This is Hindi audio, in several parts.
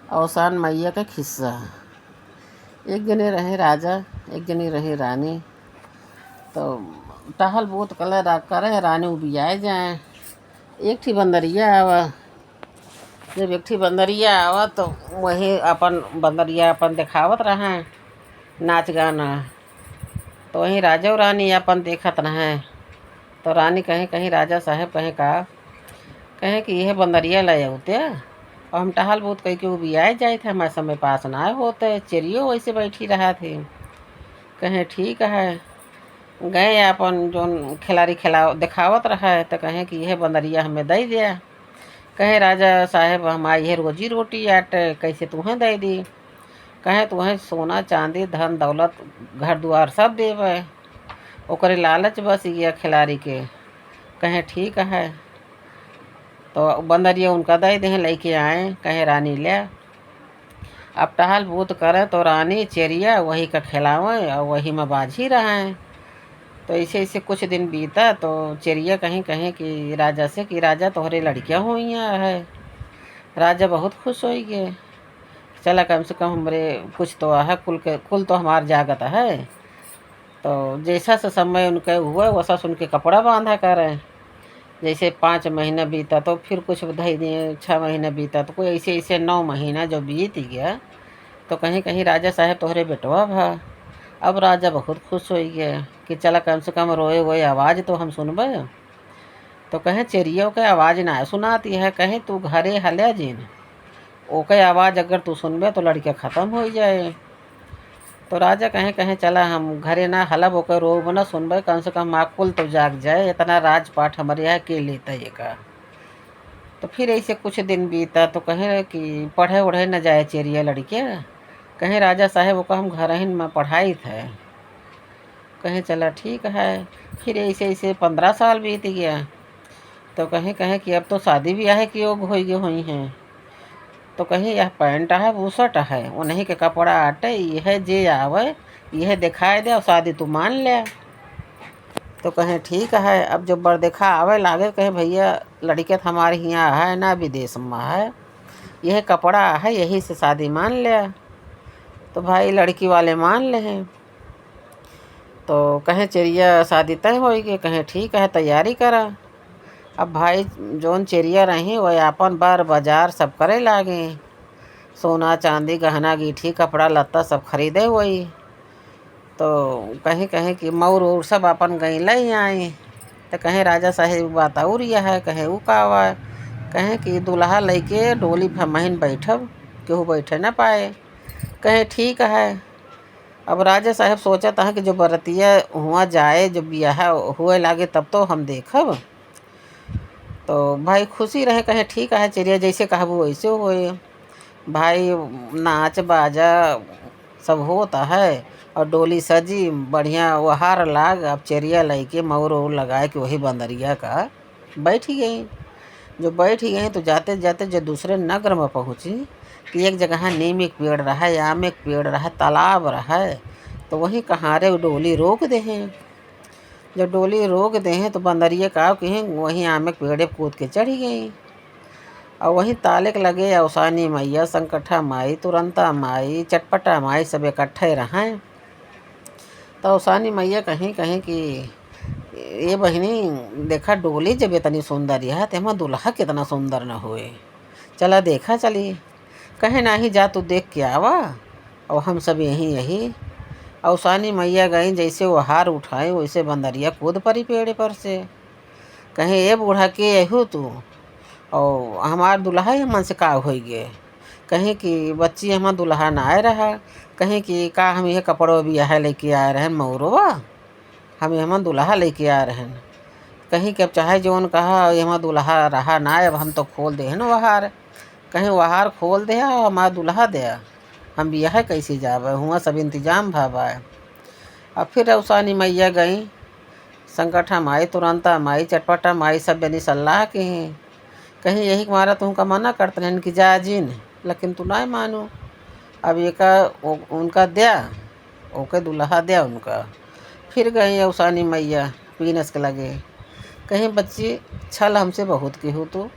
अवसान मैया का किस्सा। एक जने रहे राजा, एक जनी रही रानी। तो टहल बहुत करे रानी उबियाए जाए। एकठी बंदरिया आवा। जब एकठी बंदरिया आवा तो वही अपन बंदरिया अपन दिखावत रहे नाच गाना। तो वहीं राजा और रानी अपन देखत रहे। तो रानी कहीं कहीं राजा साहब कहे कि यह बंदरिया ले होते और हम टहल बहुत कह के उबियाए जाए थे, हमारे समय पास ना होते। चिड़ियों वैसे बैठी रहा थे। कहे ठीक है। गए अपन जोन खिलाड़ी दिखावत रहा है तो कहे कि यह बंदरिया हमें दे दिया। कहे राजा साहब हमारी यह रोजी रोटी आट कैसे तुम्हें दे दी। कहे तुम्हें सोना चांदी धन दौलत घर द्वार सब देवे, ओकरे लालच बस ये खिलाड़ी के। कहे ठीक है। तो बंदरिया उनका दे दे लेके आए। कहे रानी ले। अब टहल बूत करे तो रानी चेरिया वही का खिलावे और वही में बाझी रहे। तो ऐसे ऐसे कुछ दिन बीता तो चेरिया कहीं कहीं कि राजा से कि राजा तोहरे लड़कियां हुई है। राजा बहुत खुश हो गए। चला कम से कम हमरे कुछ तो है, कुल तो हमार जागत है। तो जैसा सा समय उनके हुआ वैसा सुन के कपड़ा बांधा करें। जैसे 5 महीना बीता तो फिर कुछ बधाई दिए, 6 महीना बीता तो कोई ऐसे ऐसे 9 महीना जो बीत गया। तो कहीं कहीं राजा साहब तोहरे बेटवा भा। अब राजा बहुत खुश हो गया कि चला कम से कम रोए वोए आवाज़ तो हम सुनबे। तो कहे चिड़ियों के आवाज़ ना सुनाती है। कहे तू घरे हले जिन ओके आवाज़ अगर तू सुनबे तो लड़के ख़त्म हो जाए। तो राजा कहे कहे चला हम घरे ना हलब ओके रोब ना सुनबे, कम से कम माकुल तो जाग जाए, इतना राजपाट हमारे यहाँ के लेता ये का। तो फिर ऐसे कुछ दिन बीता तो कहे कि पढ़े उढ़े न जाए चिड़िया लड़के। कहे राजा साहेब वो हम घर ही में पढ़ाई थे। कहे चला ठीक है। फिर ऐसे ऐसे 15 साल बीत गया। तो कहे कहे कि अब तो शादी ब्याह की योग हो गई हुई हैं। तो कहे यह पैंट है बूसट है उन्हीं के कपड़ा आटे यह जे आवे यह दिखाए दे और शादी तू मान ले। तो कहे ठीक है। अब जब बर देखा आवे लागे कहे भैया लड़के तो हमारे यहाँ है ना विदेश में है, यह कपड़ा है यही से शादी मान ले। तो भाई लड़की वाले मान ले हैं। तो कहे चिड़िया शादी तय होगी। कहे ठीक है तैयारी करा। अब भाई जोन चिड़िया रही वह अपन बार बाजार सब करे लागे। सोना चांदी गहना गीठी कपड़ा लत्ता सब खरीदे वही। तो कहीं कहीं कि मऊर उर सब अपन गई ले आए। तो कहे राजा साहेब बात और यह है। कहे वो का हुआ। कहे कि दूल्हा लेके डोली फमहिन बैठब केहू बैठे न पाए। कहे ठीक है। अब राजा साहब सोचा था कि जो बरतिया हुआ जाए जो ब्याह हुए लागे तब तो हम देखब। तो भाई खुशी रहे। कहे ठीक है चिड़िया जैसे कहबू वैसे होए। भाई नाच बाजा सब होता है और डोली सजी बढ़िया वहार लाग। अब चिड़िया लेके मोर ओर लगाए कि वही बंदरिया का बैठ ही गई। जो बैठ ही गई तो जाते जाते जो दूसरे नगर में पहुँची कि एक जगह नीम एक पेड़ रहा, आम एक पेड़ रहा, तालाब रहा। तो वहीं कहारे डोली रोक दे हैं। जब डोली रोक दे हैं तो बंदरिया का कहीं वहीं आम एक पेड़ कूद के चढ़ी गई। और वहीं ताले के लगे अवसानी मैया संकठा माई तुरंता माई चटपटा माई सब इकट्ठे रहें। तो अवसानी मैया कहीं कहीं कि ये बहनी देखा डोली जब इतनी सुंदर है तो हम दुल्हा कितना सुंदर न हुए, चला देखा चली। कहे ना ही जा तू देख के आवा। और हम सब यहीं यही अवसानी मैया गई जैसे वो हार उठाए वैसे बंदरिया कूद पड़ी पेड़ पर से। कहे ये बूढ़ा के यहू तू और हमार दुल्हा ही मन से का हो गए। कहीं कि बच्ची हमार दुल्हा ना आए रहा। कहीं कि का हम यह कपड़ों भी यह लेके आए रहन मऊरवा, हम हम दुल्हा लेके आ रहे हैं। कहीं कि अब चाहे जो कहा हमार दुल्हा रहा ना अब हम तो खोल दे न वहार। कहीं वहार खोल दे और हमार दुल्हा दे हम बियाह कैसे जावे हुआ सब इंतजाम भावा। अब फिर अवसानी मैया गई संकठा माई तुरंता माई चटपटा माई सब बनी सलाह के हैं। कहीं यही मारा तुमका मना करते हैं कि जा जिन, लेकिन तू ना मानो। अब ये का उनका दिया ओके दुल्हा दिया उनका। फिर गई अवसानी मैया पीनस के लगे। कहीं बच्ची छल हमसे बहुत की हो तो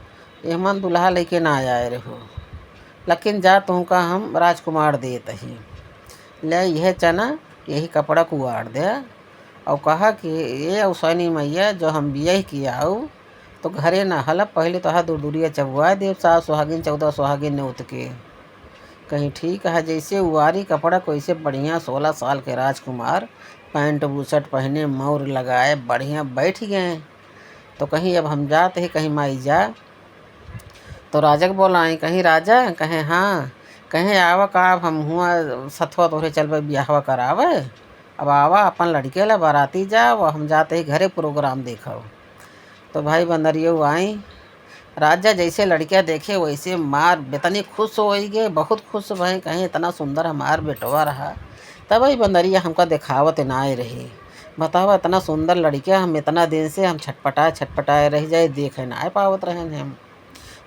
एहमान दुल्हा लेके ना आए रहो। लेकिन जा तुमका हम राजकुमार देत ही, ले यह चना यही कपड़ा को उड़ दे और कहा कि ये अवसैनी मैया जो हम बियाह किया आऊ तो घरे ना हल पहले तो हा दूरिया चबुआ देव 7 सुहागिन 14 सुहागिन ने उत के कहीं ठीक है। जैसे उआरी कपड़ा को ऐसे बढ़िया 16 साल के राजकुमार पैंट बुशर्ट पहने मोर लगाए बढ़िया बैठ गए। तो कहीं अब हम जाते ही कहीं माई जा तो राजा के बोला कहीं राजा कहें हाँ कहें आवा का अब हम हुआ सथवा तोहरे चलबे ब्याहवा करावे अब आवा अपन लड़के ला बाराती जाओ हम जाते ही घरे प्रोग्राम देखो। तो भाई बंदरियो आई राजा जैसे लड़कियाँ देखे वैसे मार इतनी खुश हो गए बहुत खुश भाई कहीं इतना सुंदर हमार बेटवा रहा। तब ही बंदरिया हमका दिखावत ना आए रही बतावा इतना सुंदर लड़कियाँ हम इतना दिन से हम छटपटाए रह जाए देखे ना पावत रहे हम।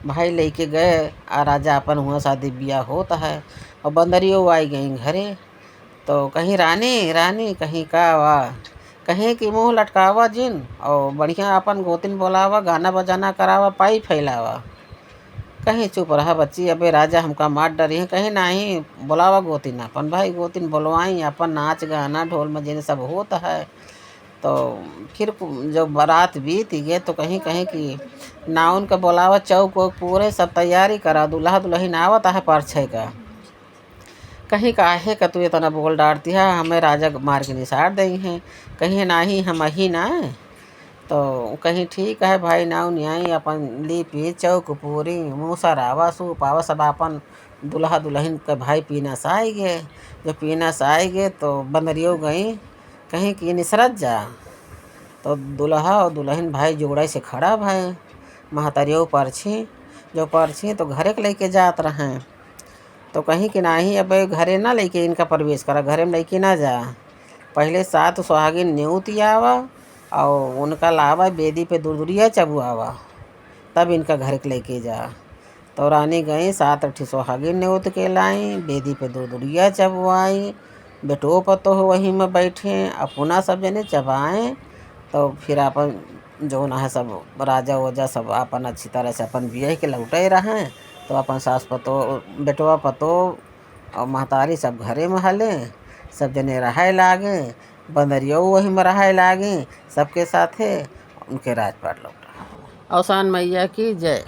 भाई लेके गए आ राजा अपन हुआ शादी ब्याह होता है और बंदरियों आई गई घरे। तो कहीं रानी रानी कहीं का वा कहीं कि मुँह लटकावा जिन और बढ़िया अपन गोतिन बोलावा गाना बजाना करावा पाई फैलावा। कहीं चुप रहा बच्ची अबे राजा हमका मार डरी है कहीं नहीं बोलावा गोतिन अपन भाई गोतिन बोलवाई अपन नाच गाना ढोल मजे सब होता है। तो फिर जब बारात बीत गए तो कहीं कहीं कि नाउन का बोलावा चौक वौक पूरे सब तैयारी करा दूल्हा दुल्हन आवत है परछे का। कहीं काहे का तू इतना बोल डांटती है हमें राजा मार के निसार दें हैं कहीं नाही हम ही ना। तो कहीं ठीक है भाई नाव न्याई अपन लीपी चौक पूरी मूसरावा सूप आवा सब अपन दुल्हा दुल्हन के भाई पीना से आए गए। जब पीना से आए गए तो बंदरियो गई कहीं कि निसरत जा। तो दुल्हा और दुल्हन भाई जोड़ा से खड़ा भाई महतरियो परछी जो परछी तो घरे के लेके जात रहे। तो कहीं कि नाही अब घरे ना लेके इनका प्रवेश करा घरे में लेके ना जा पहले 7 सुहागिन न्योती आवा और उनका लावा बेदी पे दूरिया चबुआवा तब इनका घर के लेके जा। तो रानी गई 7 सुहागिन न्योत के लाई बेदी पे दूरिया चबुआई बेटो पतो हो वहीं में बैठे अपना सब जने चबाएँ। तो फिर अपन जो ना है सब राजा वजा सब अपन अच्छी तरह से अपन बियाह के लौटे रहें। तो अपन सास पतो बेटवा पतो और महतारी सब घरे में हले सब जने रहे लागे बंदरियो वहीं में रहे लागे सबके साथे उनके राजपाट लौटा। अवसान मैया की जय।